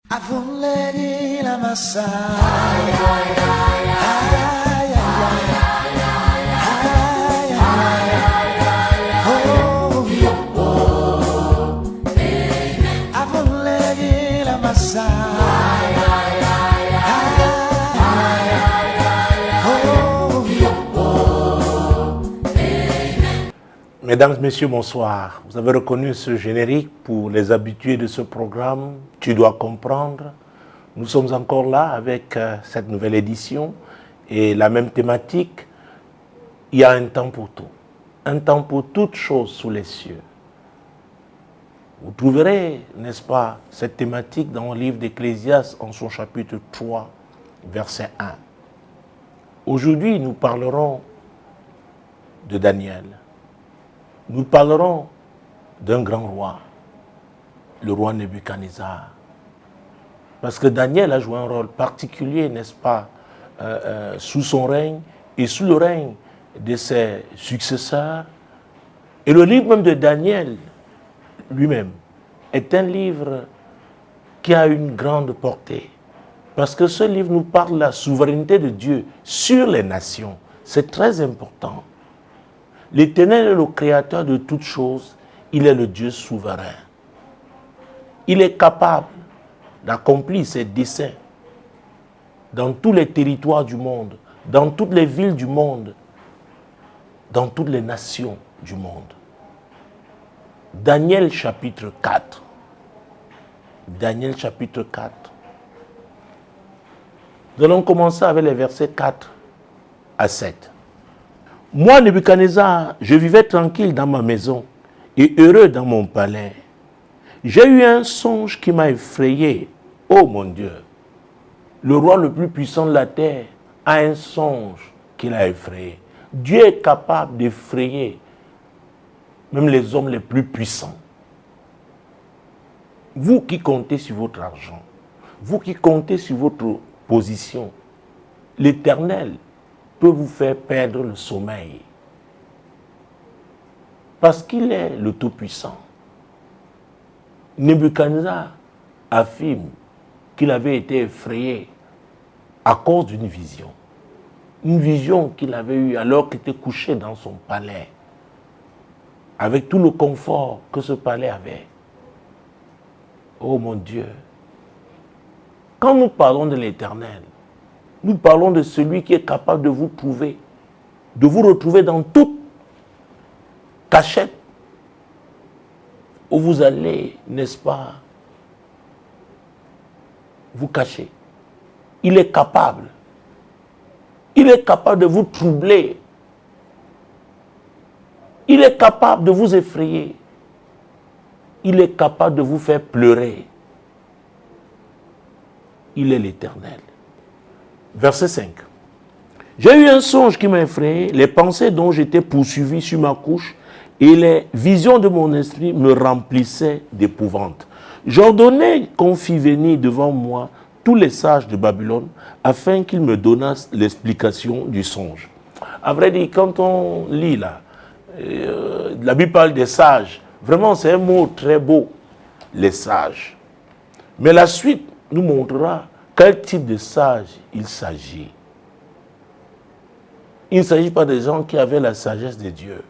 Avunlegi la massa. Ay, ay, ay, ay, ay, ay, oh, oh, avunlegi la massa. Ay, ay, oh, oh. Mesdames, Messieurs, bonsoir. Vous avez reconnu ce générique pour les habitués de ce programme. Tu dois comprendre. Nous sommes encore là avec cette nouvelle édition et la même thématique. Il y a un temps pour tout. Un temps pour toutes choses sous les cieux. Vous trouverez, n'est-ce pas, cette thématique dans le livre d'Ecclésiaste en son chapitre 3, verset 1. Aujourd'hui, nous parlerons de Daniel. Nous parlerons d'un grand roi, le roi Nebuchadnezzar. Parce que Daniel a joué un rôle particulier, n'est-ce pas, sous son règne et sous le règne de ses successeurs. Et le livre même de Daniel lui-même est un livre qui a une grande portée. Parce que ce livre nous parle de la souveraineté de Dieu sur les nations. C'est très important. L'Éternel est le créateur de toutes choses. Il est le Dieu souverain. Il est capable d'accomplir ses desseins dans tous les territoires du monde, dans toutes les villes du monde, dans toutes les nations du monde. Daniel chapitre 4. Daniel chapitre 4. Nous allons commencer avec les versets 4 à 7. Moi, Nebuchadnezzar, je vivais tranquille dans ma maison et heureux dans mon palais. J'ai eu un songe qui m'a effrayé. Oh mon Dieu, le roi le plus puissant de la terre a un songe qui l'a effrayé. Dieu est capable d'effrayer même les hommes les plus puissants. Vous qui comptez sur votre argent, vous qui comptez sur votre position, l'Éternel peut vous faire perdre le sommeil. Parce qu'il est le Tout-Puissant. Nebuchadnezzar affirme qu'il avait été effrayé à cause d'une vision. Une vision qu'il avait eue alors qu'il était couché dans son palais, avec tout le confort que ce palais avait. Oh mon Dieu! Quand nous parlons de l'Éternel, nous parlons de celui qui est capable de vous trouver, de vous retrouver dans toute cachette où vous allez, n'est-ce pas, vous cacher. Il est capable. Il est capable de vous troubler. Il est capable de vous effrayer. Il est capable de vous faire pleurer. Il est l'Éternel. Verset 5. J'ai eu un songe qui m'a effrayé, les pensées dont j'étais poursuivi sur ma couche et les visions de mon esprit me remplissaient d'épouvante. J'ordonnai qu'on fît venir devant moi tous les sages de Babylone afin qu'ils me donnassent l'explication du songe. À vrai dire, quand on lit là, la Bible parle des sages. Vraiment, c'est un mot très beau, les sages. Mais la suite nous montrera quel type de sage il s'agit. Il ne s'agit pas des gens qui avaient la sagesse de Dieu,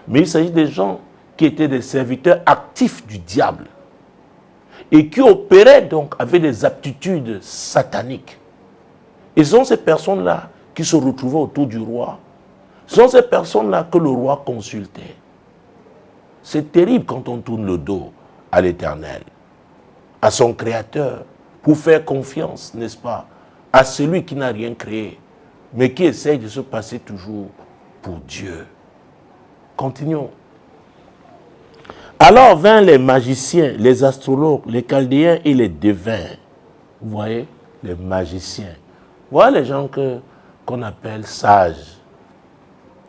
mais il s'agit des gens qui étaient des serviteurs actifs du diable et qui opéraient donc avec des aptitudes sataniques. Et ce sont ces personnes-là qui se retrouvaient autour du roi. Ce sont ces personnes-là que le roi consultait. C'est terrible quand on tourne le dos à l'Éternel, à son Créateur, pour faire confiance, n'est-ce pas, à celui qui n'a rien créé, mais qui essaye de se passer toujours pour Dieu. Continuons. Alors vinrent les magiciens, les astrologues, les chaldéens et les devins. Vous voyez, les magiciens. Vous voyez les gens qu'on appelle sages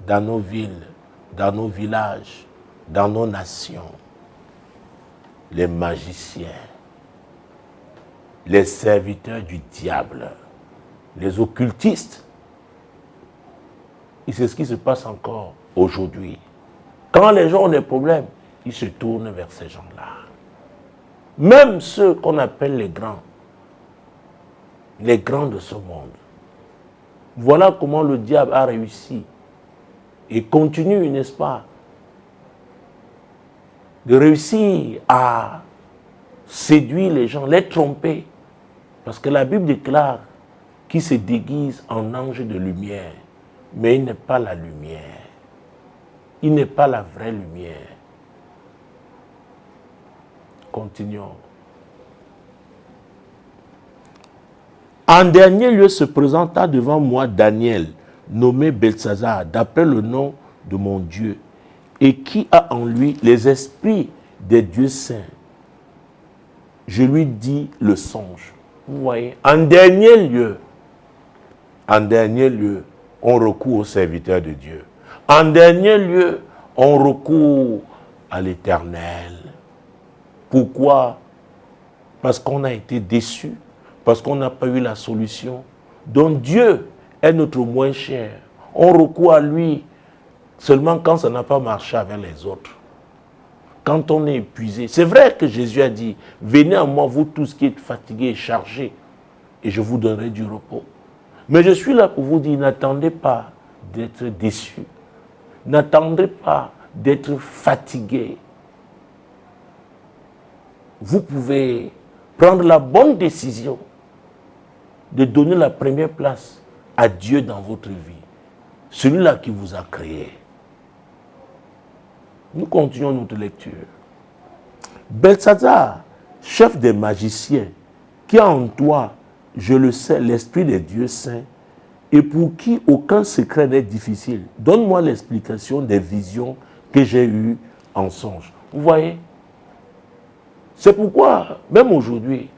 dans nos villes, dans nos villages, dans nos nations. Les magiciens, les serviteurs du diable, les occultistes. Et c'est ce qui se passe encore aujourd'hui. Quand les gens ont des problèmes, ils se tournent vers ces gens-là. Même ceux qu'on appelle les grands de ce monde. Voilà comment le diable a réussi et continue, n'est-ce pas, de réussir à séduire les gens, les tromper. Parce que la Bible déclare qu'il se déguise en ange de lumière, mais il n'est pas la lumière. Il n'est pas la vraie lumière. Continuons. En dernier lieu se présenta devant moi Daniel, nommé Beltsazar, d'après le nom de mon Dieu, et qui a en lui les esprits des dieux saints. Je lui dis le songe. Vous voyez, en dernier lieu, on recourt au serviteur de Dieu. En dernier lieu, on recourt à l'Éternel. Pourquoi? Parce qu'on a été déçu, parce qu'on n'a pas eu la solution. Donc Dieu est notre moins cher. On recourt à lui seulement quand ça n'a pas marché avec les autres. Quand on est épuisé. C'est vrai que Jésus a dit, venez à moi, vous tous qui êtes fatigués et chargés, et je vous donnerai du repos. Mais je suis là pour vous dire, n'attendez pas d'être déçus. N'attendez pas d'être fatigués. Vous pouvez prendre la bonne décision de donner la première place à Dieu dans votre vie. Celui-là qui vous a créé. Nous continuons notre lecture. Beltsazar, chef des magiciens, qui a en toi, je le sais, l'esprit des dieux saints, et pour qui aucun secret n'est difficile. Donne-moi l'explication des visions que j'ai eues en songe. Vous voyez? C'est pourquoi, même aujourd'hui,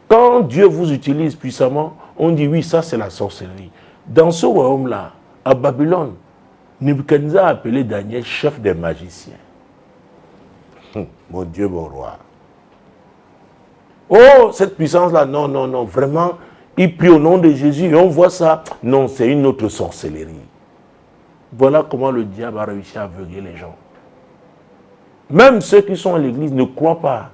quand Dieu vous utilise puissamment, on dit oui, ça c'est la sorcellerie. Dans ce royaume-là, à Babylone, Nebuchadnezzar a appelé Daniel chef des magiciens. Mon Dieu, mon roi. Oh, cette puissance-là, non, non, non, vraiment, il prie au nom de Jésus et on voit ça. Non, c'est une autre sorcellerie. Voilà comment le diable a réussi à aveugler les gens. Même ceux qui sont à l'église ne croient pas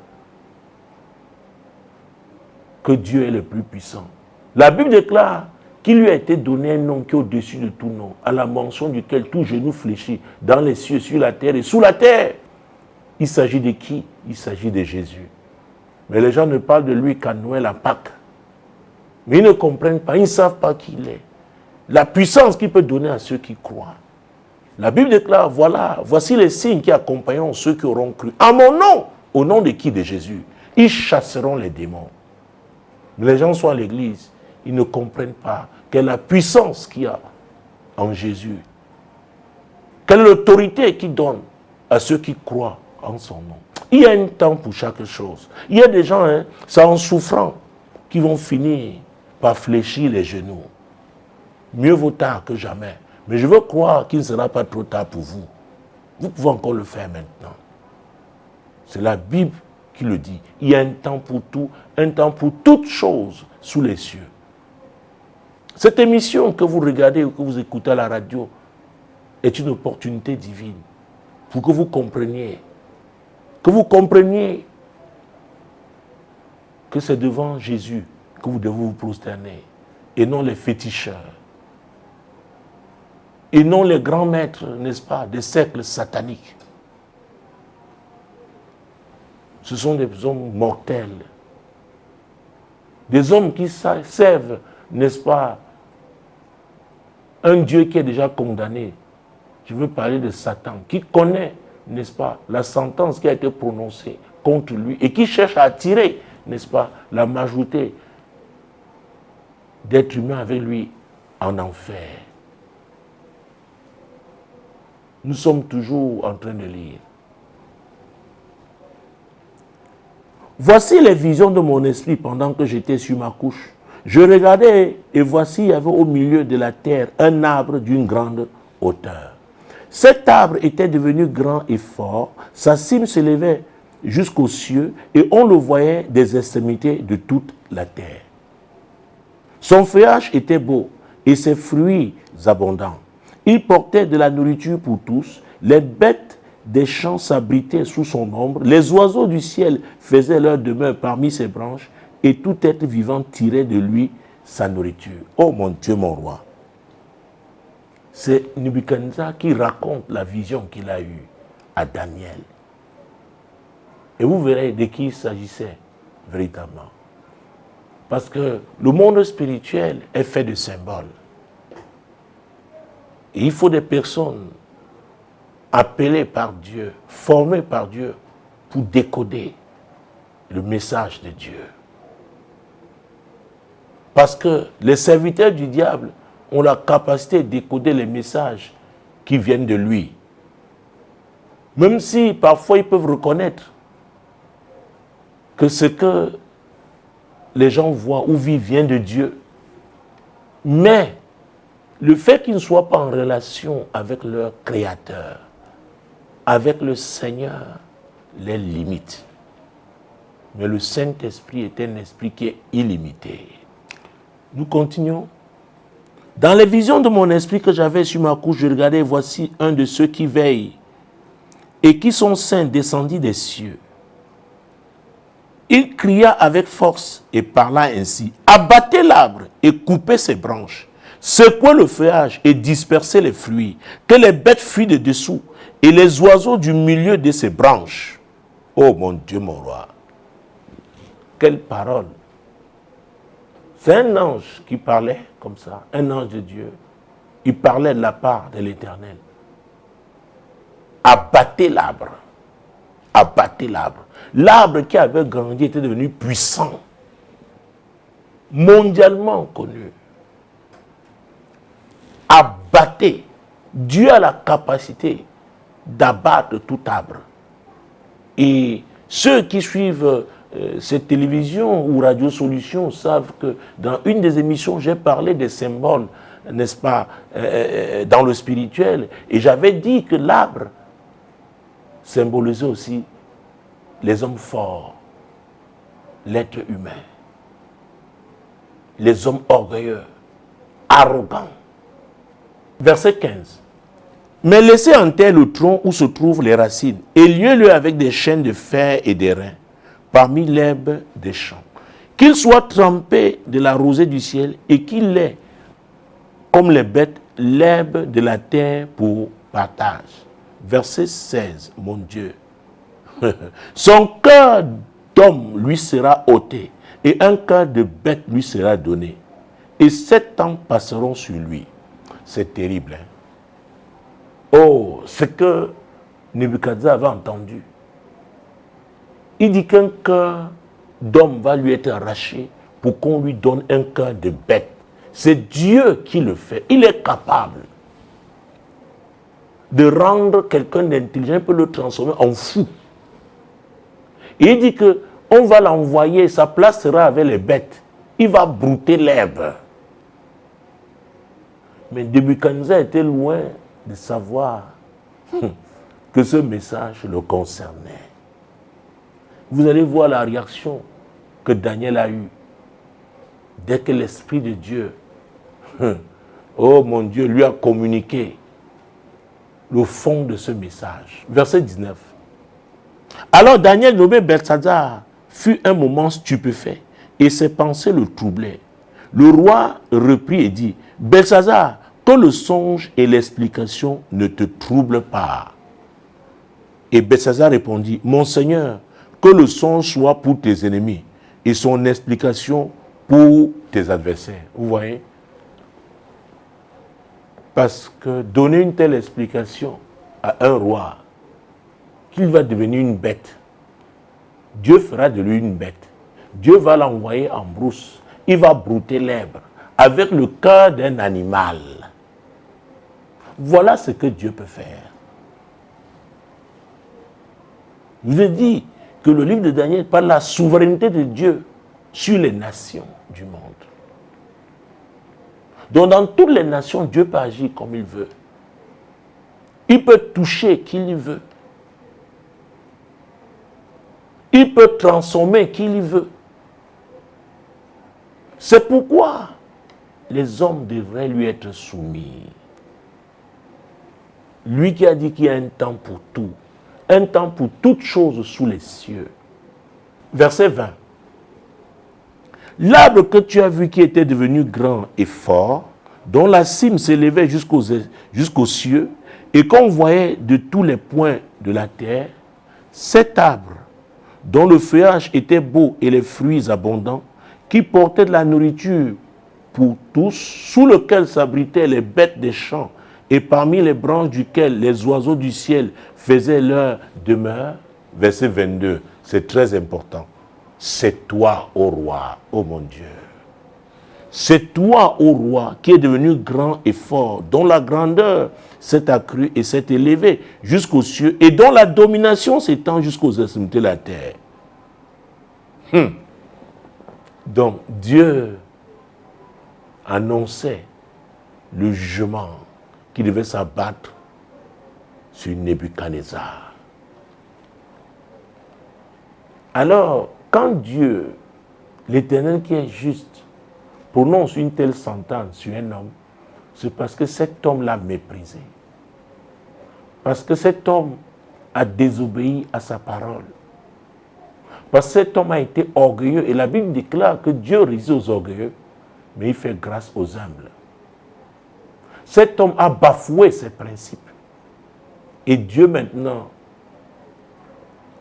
que Dieu est le plus puissant. La Bible déclare qu'il lui a été donné un nom qui est au-dessus de tout nom, à la mention duquel tout genou fléchit, dans les cieux, sur la terre et sous la terre. Il s'agit de qui? Il s'agit de Jésus. Mais les gens ne parlent de lui qu'à Noël, à Pâques. Mais ils ne comprennent pas, ils ne savent pas qui il est. La puissance qu'il peut donner à ceux qui croient. La Bible déclare, voilà, voici les signes qui accompagneront ceux qui auront cru. À mon nom, au nom de qui? De Jésus. Ils chasseront les démons. Mais les gens sont à l'église, ils ne comprennent pas quelle est la puissance qu'il y a en Jésus. Quelle est l'autorité qu'il donne à ceux qui croient en son nom. Il y a un temps pour chaque chose. Il y a des gens, c'est en souffrant, qui vont finir par fléchir les genoux. Mieux vaut tard que jamais. Mais je veux croire qu'il ne sera pas trop tard pour vous. Vous pouvez encore le faire maintenant. C'est la Bible qui le dit. Il y a un temps pour tout, un temps pour toutes choses sous les cieux. Cette émission que vous regardez ou que vous écoutez à la radio est une opportunité divine pour que vous compreniez que c'est devant Jésus que vous devez vous prosterner et non les féticheurs. Et non les grands maîtres, n'est-ce pas, des cercles sataniques. Ce sont des hommes mortels. Des hommes qui servent, n'est-ce pas, un Dieu qui est déjà condamné. Je veux parler de Satan, qui connaît, n'est-ce pas, la sentence qui a été prononcée contre lui et qui cherche à attirer, n'est-ce pas, la majorité d'êtres humains avec lui en enfer. Nous sommes toujours en train de lire. Voici les visions de mon esprit pendant que j'étais sur ma couche. Je regardais et voici, il y avait au milieu de la terre un arbre d'une grande hauteur. Cet arbre était devenu grand et fort, sa cime s'élevait jusqu'aux cieux et on le voyait des extrémités de toute la terre. Son feuillage était beau et ses fruits abondants. Il portait de la nourriture pour tous. Les bêtes des champs s'abritaient sous son ombre, les oiseaux du ciel faisaient leur demeure parmi ses branches, et tout être vivant tirait de lui sa nourriture. Oh mon Dieu, mon roi. C'est Nebuchadnezzar qui raconte la vision qu'il a eue à Daniel. Et vous verrez de qui il s'agissait véritablement. Parce que le monde spirituel est fait de symboles. Et il faut des personnes appelées par Dieu, formées par Dieu, pour décoder le message de Dieu. Parce que les serviteurs du diable ont la capacité de décoder les messages qui viennent de lui. Même si parfois ils peuvent reconnaître que ce que les gens voient ou vivent vient de Dieu. Mais le fait qu'ils ne soient pas en relation avec leur Créateur, avec le Seigneur, les limite. Mais le Saint-Esprit est un esprit qui est illimité. Nous continuons. Dans les visions de mon esprit que j'avais sur ma couche, je regardais, voici un de ceux qui veillent et qui sont saints descendit des cieux. Il cria avec force et parla ainsi. Abattez l'arbre et coupez ses branches. Secouez le feuillage et dispersez les fruits. Que les bêtes fuient de dessous et les oiseaux du milieu de ses branches. Oh mon Dieu, mon roi. Quelle parole. C'est un ange qui parlait comme ça. Un ange de Dieu. Il parlait de la part de l'Éternel. Abattez l'arbre. Abattez l'arbre. L'arbre qui avait grandi était devenu puissant, mondialement connu. Abattez. Dieu a la capacité d'abattre tout arbre. Et ceux qui suivent cette télévision ou Radio Solution savent que dans une des émissions, j'ai parlé des symboles, n'est-ce pas, dans le spirituel. Et j'avais dit que l'arbre symbolisait aussi les hommes forts, l'être humain, les hommes orgueilleux, arrogants. Verset 15. Mais laissez en terre le tronc où se trouvent les racines, et liez-le avec des chaînes de fer et des reins, parmi l'herbe des champs. Qu'il soit trempé de la rosée du ciel, et qu'il ait, comme les bêtes, l'herbe de la terre pour partage. Verset 16, mon Dieu. Son cœur d'homme lui sera ôté, et un cœur de bête lui sera donné. Et 7 ans passeront sur lui. C'est terrible, hein? Oh, ce que Nebuchadnezzar avait entendu. Il dit qu'un cœur d'homme va lui être arraché pour qu'on lui donne un cœur de bête. C'est Dieu qui le fait. Il est capable de rendre quelqu'un d'intelligent, il peut le transformer en fou. Et il dit qu'on va l'envoyer, sa place sera avec les bêtes. Il va brouter l'herbe. Mais Nebuchadnezzar était loin de savoir que ce message le concernait. Vous allez voir la réaction que Daniel a eue dès que l'Esprit de Dieu, oh mon Dieu, lui a communiqué le fond de ce message. Verset 19. Alors Daniel, nommé Belsatzar, fut un moment stupéfait et ses pensées le troublaient. Le roi reprit et dit, Belsatzar, que le songe et l'explication ne te troublent pas. Et Belsatzar répondit, mon Seigneur, que le songe soit pour tes ennemis et son explication pour tes adversaires. Vous voyez? Parce que donner une telle explication à un roi, qu'il va devenir une bête, Dieu fera de lui une bête. Dieu va l'envoyer en brousse. Il va brouter l'herbe avec le cœur d'un animal. Voilà ce que Dieu peut faire. Je vous ai dit que le livre de Daniel parle de la souveraineté de Dieu sur les nations du monde. Donc dans toutes les nations, Dieu peut agir comme il veut. Il peut toucher qui il veut. Il peut transformer qui il veut. C'est pourquoi les hommes devraient lui être soumis. Lui qui a dit qu'il y a un temps pour tout un temps pour toutes choses sous les cieux. Verset 20. L'arbre que tu as vu qui était devenu grand et fort, dont la cime s'élevait jusqu'aux cieux, et qu'on voyait de tous les points de la terre, cet arbre, dont le feuillage était beau et les fruits abondants, qui portait de la nourriture pour tous, sous lequel s'abritaient les bêtes des champs, et parmi les branches duquel les oiseaux du ciel faisaient leur demeure. Verset 22, c'est très important. C'est toi, ô roi, ô mon Dieu. C'est toi, ô roi, qui es devenu grand et fort, dont la grandeur s'est accrue et s'est élevée jusqu'aux cieux, et dont la domination s'étend jusqu'aux extrémités de la terre. Donc, Dieu annonçait le jugement qui devait s'abattre sur Nebuchadnezzar. Alors, quand Dieu, l'Éternel qui est juste, prononce une telle sentence sur un homme, c'est parce que cet homme l'a méprisé. Parce que cet homme a désobéi à sa parole. Parce que cet homme a été orgueilleux. Et la Bible déclare que Dieu résiste aux orgueilleux, mais il fait grâce aux humbles. Cet homme a bafoué ses principes. Et Dieu maintenant,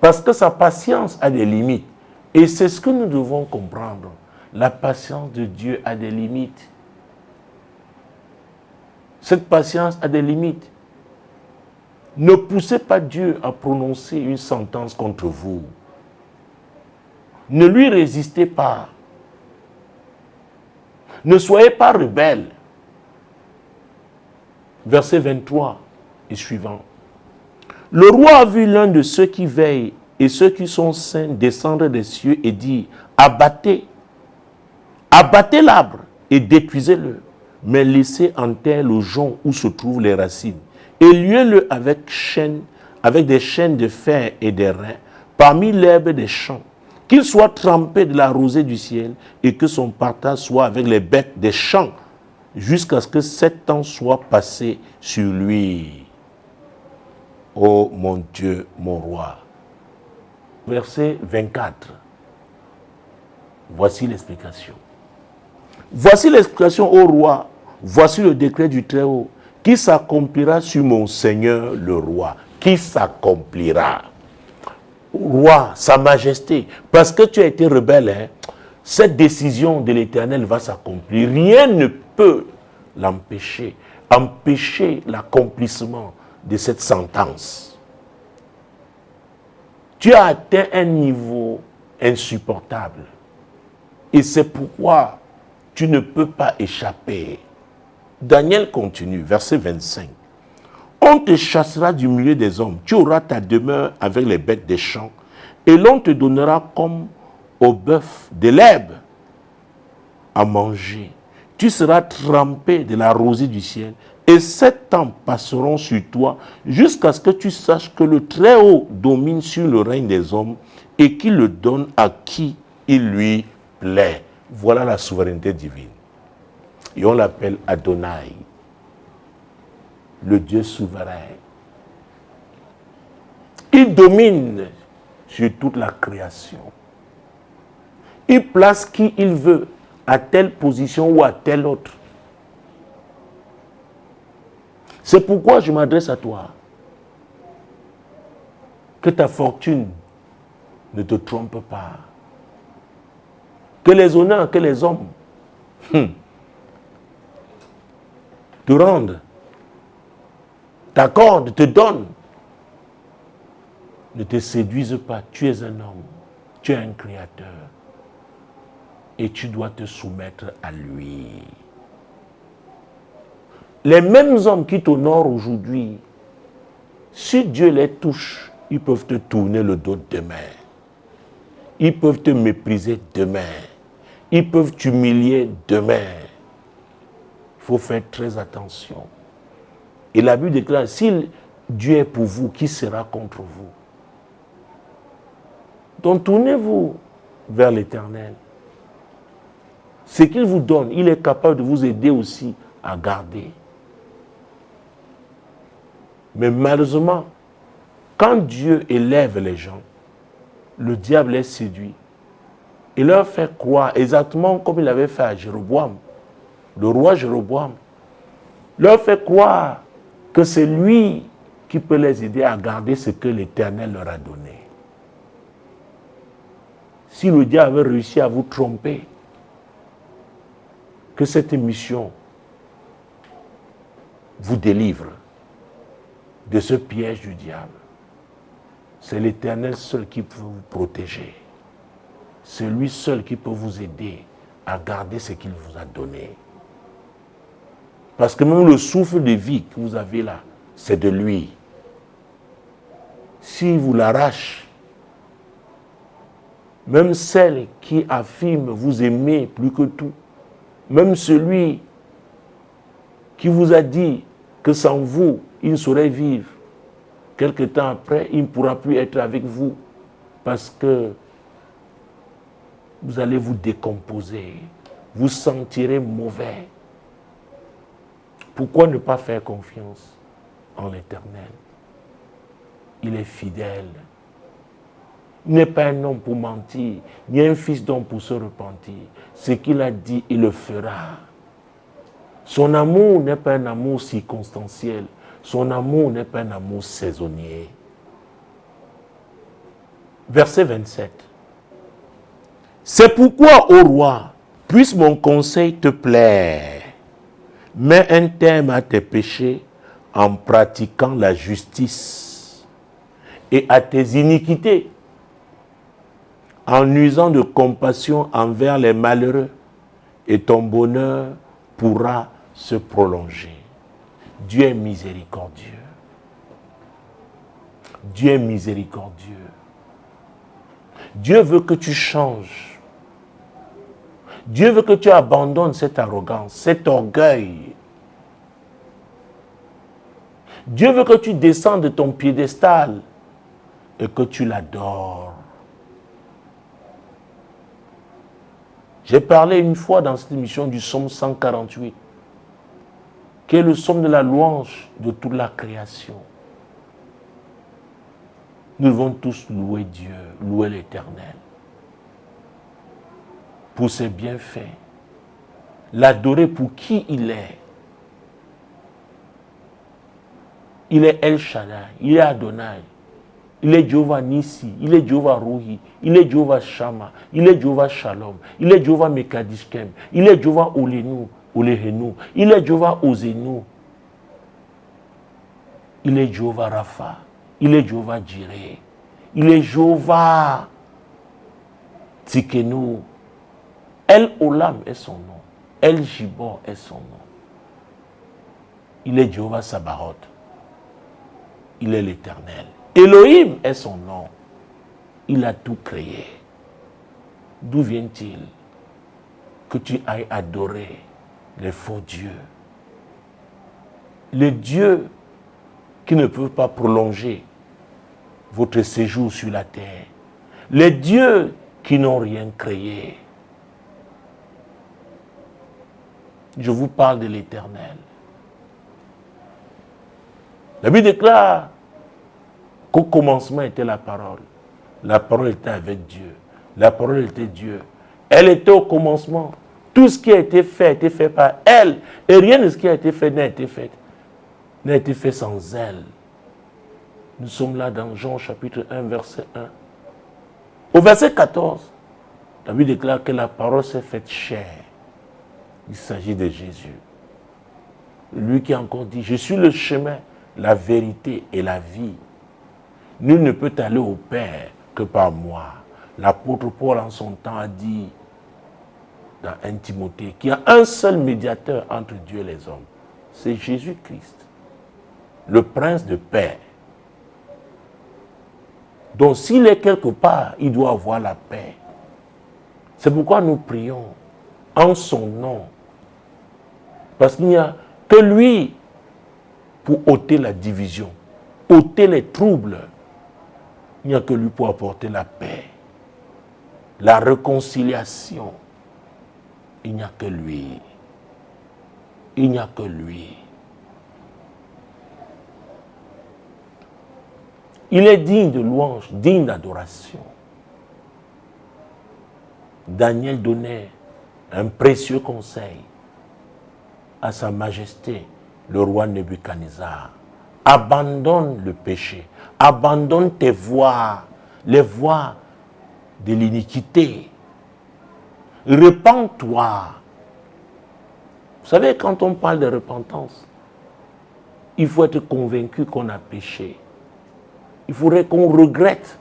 parce que sa patience a des limites, et c'est ce que nous devons comprendre, la patience de Dieu a des limites. Cette patience a des limites. Ne poussez pas Dieu à prononcer une sentence contre vous. Ne lui résistez pas. Ne soyez pas rebelles. Verset 23 et suivant. Le roi a vu l'un de ceux qui veillent et ceux qui sont saints descendre des cieux et dire, abattez l'arbre et détruisez-le, mais laissez en terre le jonc où se trouvent les racines, et liez-le avec des chaînes de fer et des reins, parmi l'herbe des champs, qu'il soit trempé de la rosée du ciel, et que son partage soit avec les bêtes des champs, jusqu'à ce que 7 ans soient passés sur lui. Ô mon Dieu, mon roi. Verset 24. Voici l'explication. Voici l'explication, ô roi. Voici le décret du Très-Haut qui s'accomplira sur mon Seigneur le roi. Qui s'accomplira. Roi, sa majesté, parce que tu as été rebelle, hein, cette décision de l'Éternel va s'accomplir. Rien ne peut l'empêcher, empêcher l'accomplissement de cette sentence. Tu as atteint un niveau insupportable. Et c'est pourquoi tu ne peux pas échapper. Daniel continue, verset 25. On te chassera du milieu des hommes. Tu auras ta demeure avec les bêtes des champs. Et l'on te donnera comme au bœuf de l'herbe à manger. Tu seras trempé de la rosée du ciel. Et 7 ans passeront sur toi jusqu'à ce que tu saches que le Très-Haut domine sur le règne des hommes et qu'il le donne à qui il lui plaît. Voilà la souveraineté divine. Et on l'appelle Adonai, le Dieu souverain. Il domine sur toute la création. Il place qui il veut à telle position ou à telle autre. C'est pourquoi je m'adresse à toi. Que ta fortune ne te trompe pas. Que les honneurs, que les hommes te rendent, t'accordent, te donnent, ne te séduisent pas. Tu es un homme, tu es un créateur. Et tu dois te soumettre à lui. Les mêmes hommes qui t'honorent aujourd'hui, si Dieu les touche, ils peuvent te tourner le dos demain. Ils peuvent te mépriser demain. Ils peuvent t'humilier demain. Il faut faire très attention. Et la Bible déclare, si Dieu est pour vous, qui sera contre vous? Donc tournez-vous vers l'Éternel. Ce qu'il vous donne, il est capable de vous aider aussi à garder. Mais malheureusement, Quand Dieu élève les gens, le diable est séduit. Il leur fait croire, exactement comme il avait fait à Jéroboam, le roi Jéroboam, leur fait croire que c'est lui qui peut les aider à garder ce que l'Éternel leur a donné. Si le diable avait réussi à vous tromper, que cette mission vous délivre de ce piège du diable. C'est l'Éternel seul qui peut vous protéger. C'est lui seul qui peut vous aider à garder ce qu'il vous a donné. Parce que même le souffle de vie que vous avez là, c'est de lui. S'il vous l'arrache, même celle qui affirme vous aimer plus que tout, même celui qui vous a dit que sans vous, il ne saurait vivre, quelque temps après, il ne pourra plus être avec vous parce que vous allez vous décomposer, vous sentirez mauvais. Pourquoi ne pas faire confiance en l'Éternel? Il est fidèle. Il n'est pas un homme pour mentir, ni un fils d'homme pour se repentir. Ce qu'il a dit, il le fera. Son amour n'est pas un amour circonstanciel. Son amour n'est pas un amour saisonnier. Verset 27. C'est pourquoi, ô roi, puisse mon conseil te plaire. Mets un terme à tes péchés en pratiquant la justice et à tes iniquités, en usant de compassion envers les malheureux, et ton bonheur pourra se prolonger. Dieu est miséricordieux. Dieu est miséricordieux. Dieu veut que tu changes. Dieu veut que tu abandonnes cette arrogance, cet orgueil. Dieu veut que tu descendes de ton piédestal et que tu l'adores. J'ai parlé une fois dans cette émission du psaume 148, qui est le psaume de la louange de toute la création. Nous devons tous louer Dieu, louer l'Éternel pour ses bienfaits, l'adorer pour qui il est. Il est El Shaddai, il est Adonai, il est Jéhovah Nissi, il est Jéhovah Rohi, il est Jéhovah Shammah, il est Jéhovah Shalom, il est Jéhovah Mekadishkem, il est Jéhovah Olenu, Olehenu, il est Jéhovah Ozenu, il est Jéhovah Rapha, il est Jéhovah Jireh, il est Jéhovah Tzikenu. El Olam est son nom, El Jibor est son nom. Il est Jéhovah Sabaoth, il est l'Éternel. Elohim est son nom. Il a tout créé. D'où vient-il que tu ailles adorer les faux dieux? Les dieux qui ne peuvent pas prolonger votre séjour sur la terre. Les dieux qui n'ont rien créé. Je vous parle de l'Éternel. La Bible déclare qu'au commencement était la parole. La parole était avec Dieu. La parole était Dieu. Elle était au commencement. Tout ce qui a été fait par elle. Et rien de ce qui a été fait n'a été fait sans elle. Nous sommes là dans Jean chapitre 1, verset 1. Au verset 14, la Bible déclare que la parole s'est faite chair. Il s'agit de Jésus. Lui qui a encore dit, je suis le chemin, la vérité et la vie. Nul ne peut aller au Père que par moi. L'apôtre Paul en son temps a dit dans 1 Timothée qu'il y a un seul médiateur entre Dieu et les hommes. C'est Jésus-Christ, le prince de paix. Donc s'il est quelque part, il doit avoir la paix. C'est pourquoi nous prions en son nom. Parce qu'il n'y a que lui pour ôter la division, ôter les troubles. Il n'y a que lui pour apporter la paix, la réconciliation. Il n'y a que lui. Il n'y a que lui. Il est digne de louange, digne d'adoration. Daniel donnait un précieux conseil à sa majesté, le roi Nebuchadnezzar. Abandonne le péché, abandonne tes voies, les voies de l'iniquité. Repends-toi. Vous savez, quand on parle de repentance, il faut être convaincu qu'on a péché. Il faudrait qu'on regrette,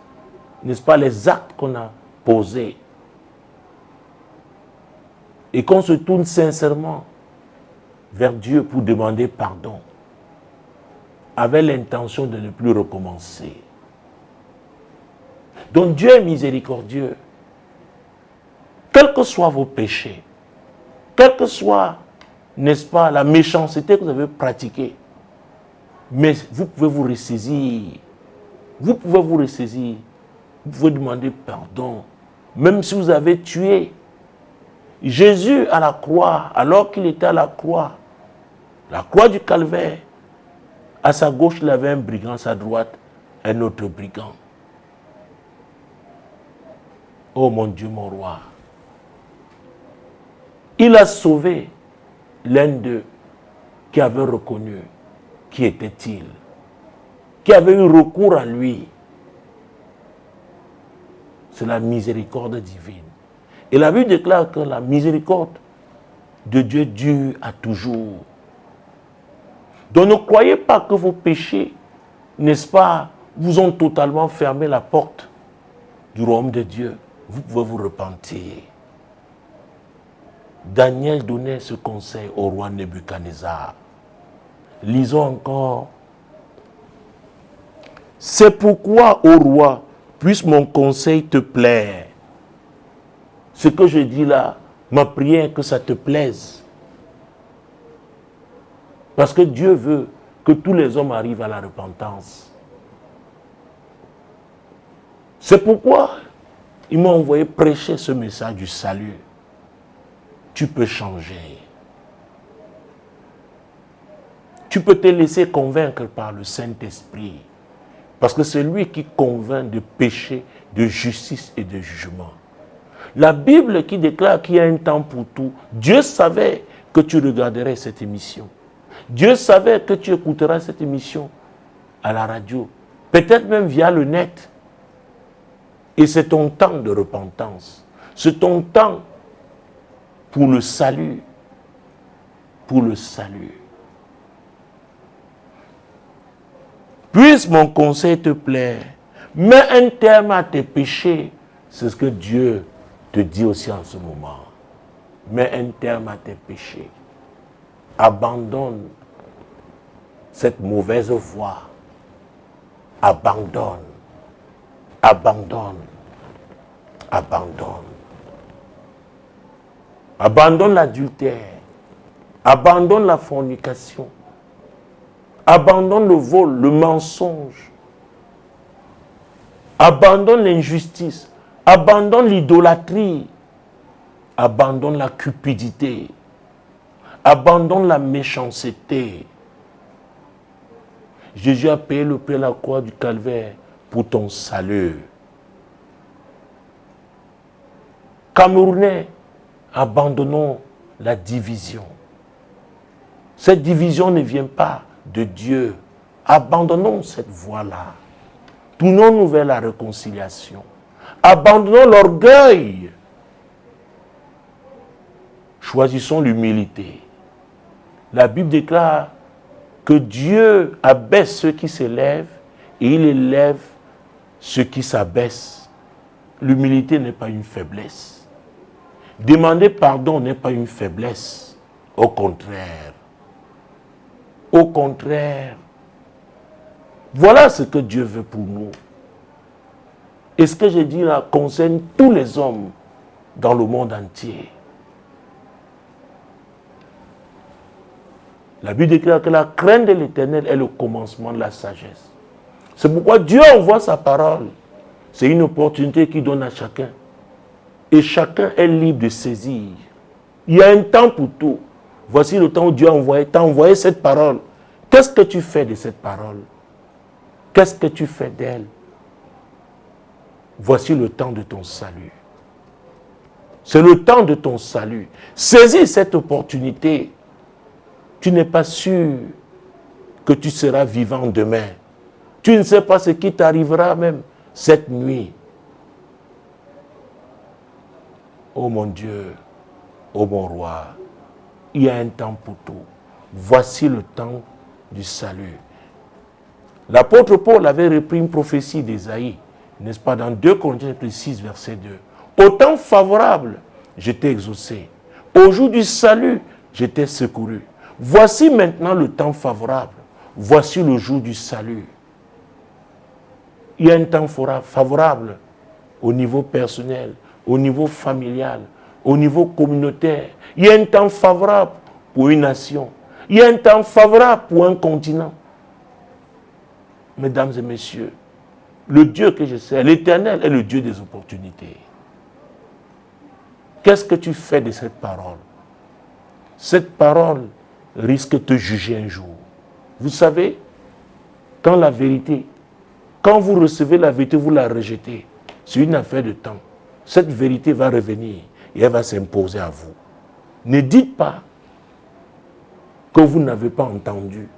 n'est-ce pas, les actes qu'on a posés. Et qu'on se tourne sincèrement vers Dieu pour demander pardon, avec l'intention de ne plus recommencer. Donc Dieu est miséricordieux. Quels que soient vos péchés, quelle que soit, n'est-ce pas, la méchanceté que vous avez pratiquée, mais vous pouvez vous ressaisir. Vous pouvez vous ressaisir. Vous pouvez demander pardon. Même si vous avez tué. Jésus à la croix, alors qu'il était à la croix du calvaire, à sa gauche, il avait un brigand, à sa droite, un autre brigand. Oh mon Dieu, mon roi. Il a sauvé l'un d'eux qui avait reconnu qui était-il, qui avait eu recours à lui. C'est la miséricorde divine. Et la Bible déclare que la miséricorde de Dieu dure à toujours. Donc ne croyez pas que vos péchés, n'est-ce pas, vous ont totalement fermé la porte du royaume de Dieu. Vous pouvez vous repentir. Daniel donnait ce conseil au roi Nebuchadnezzar. Lisons encore. C'est pourquoi, ô roi, puisse mon conseil te plaire. Ce que je dis là, ma prière, que ça te plaise. Parce que Dieu veut que tous les hommes arrivent à la repentance. C'est pourquoi il m'a envoyé prêcher ce message du salut. Tu peux changer. Tu peux te laisser convaincre par le Saint-Esprit. Parce que c'est lui qui convainc de péché, de justice et de jugement. La Bible qui déclare qu'il y a un temps pour tout, Dieu savait que tu regarderais cette émission. Dieu savait que tu écouteras cette émission à la radio, peut-être même via le net. Et c'est ton temps de repentance. C'est ton temps pour le salut. Pour le salut. Puisse mon conseil te plaire. Mets un terme à tes péchés. C'est ce que Dieu te dit aussi en ce moment. Mets un terme à tes péchés. Abandonne cette mauvaise voie. Abandonne. Abandonne. Abandonne. Abandonne l'adultère. Abandonne la fornication. Abandonne le vol, le mensonge. Abandonne l'injustice. Abandonne l'idolâtrie. Abandonne la cupidité. Abandonne la méchanceté. Jésus a payé le prix à la croix du calvaire pour ton salut. Camerounais, abandonnons la division. Cette division ne vient pas de Dieu. Abandonnons cette voie-là. Tournons-nous vers la réconciliation. Abandonnons l'orgueil. Choisissons l'humilité. La Bible déclare que Dieu abaisse ceux qui s'élèvent et il élève ceux qui s'abaissent. L'humilité n'est pas une faiblesse. Demander pardon n'est pas une faiblesse. Au contraire. Au contraire. Voilà ce que Dieu veut pour nous. Et ce que je dis là concerne tous les hommes dans le monde entier. La Bible déclare que la crainte de l'Éternel est le commencement de la sagesse. C'est pourquoi Dieu envoie sa parole. C'est une opportunité qu'il donne à chacun. Et chacun est libre de saisir. Il y a un temps pour tout. Voici le temps où Dieu t'a envoyé cette parole. Qu'est-ce que tu fais de cette parole? Qu'est-ce que tu fais d'elle? Voici le temps de ton salut. C'est le temps de ton salut. Saisis cette opportunité. Tu n'es pas sûr que tu seras vivant demain. Tu ne sais pas ce qui t'arrivera même cette nuit. Oh mon Dieu, oh mon roi, il y a un temps pour tout. Voici le temps du salut. L'apôtre Paul avait repris une prophétie d'Ésaïe, n'est-ce pas, dans 2 Corinthiens 6, verset 2. Au temps favorable, j'étais exaucé. Au jour du salut, j'étais secouru. Voici maintenant le temps favorable. Voici le jour du salut. Il y a un temps favorable au niveau personnel, au niveau familial, au niveau communautaire. Il y a un temps favorable pour une nation. Il y a un temps favorable pour un continent. Mesdames et messieurs, le Dieu que je sais, l'Éternel est le Dieu des opportunités. Qu'est-ce que tu fais de cette parole? Cette parole risque de te juger un jour. Vous savez, quand la vérité, quand vous recevez la vérité, vous la rejetez. C'est une affaire de temps. Cette vérité va revenir et elle va s'imposer à vous. Ne dites pas que vous n'avez pas entendu.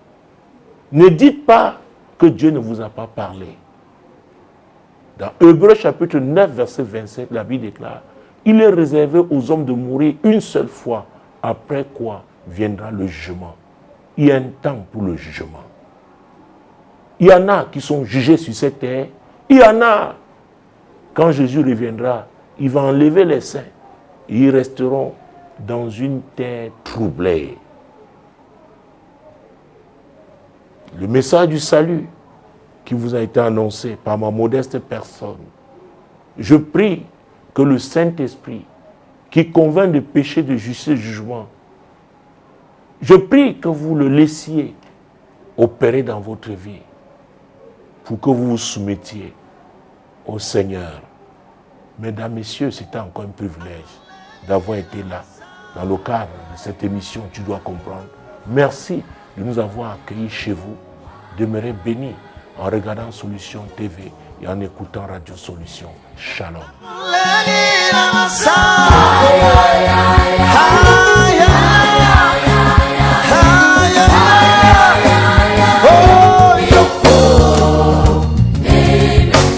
Ne dites pas que Dieu ne vous a pas parlé. Dans Hébreux chapitre 9, verset 27, la Bible déclare: il est réservé aux hommes de mourir une seule fois, après quoi viendra le jugement. Il y a un temps pour le jugement. Il y en a qui sont jugés sur cette terre. Il y en a, quand Jésus reviendra, il va enlever les saints. Et ils resteront dans une terre troublée. Le message du salut qui vous a été annoncé par ma modeste personne, je prie que le Saint-Esprit, qui convainc de péché, de justice et de jugement, je prie que vous le laissiez opérer dans votre vie pour que vous vous soumettiez au Seigneur. Mesdames, Messieurs, c'était encore un privilège d'avoir été là dans le cadre de cette émission. Tu dois comprendre. Merci de nous avoir accueillis chez vous. Demeurez bénis en regardant Solution TV et en écoutant Radio Solution. Shalom.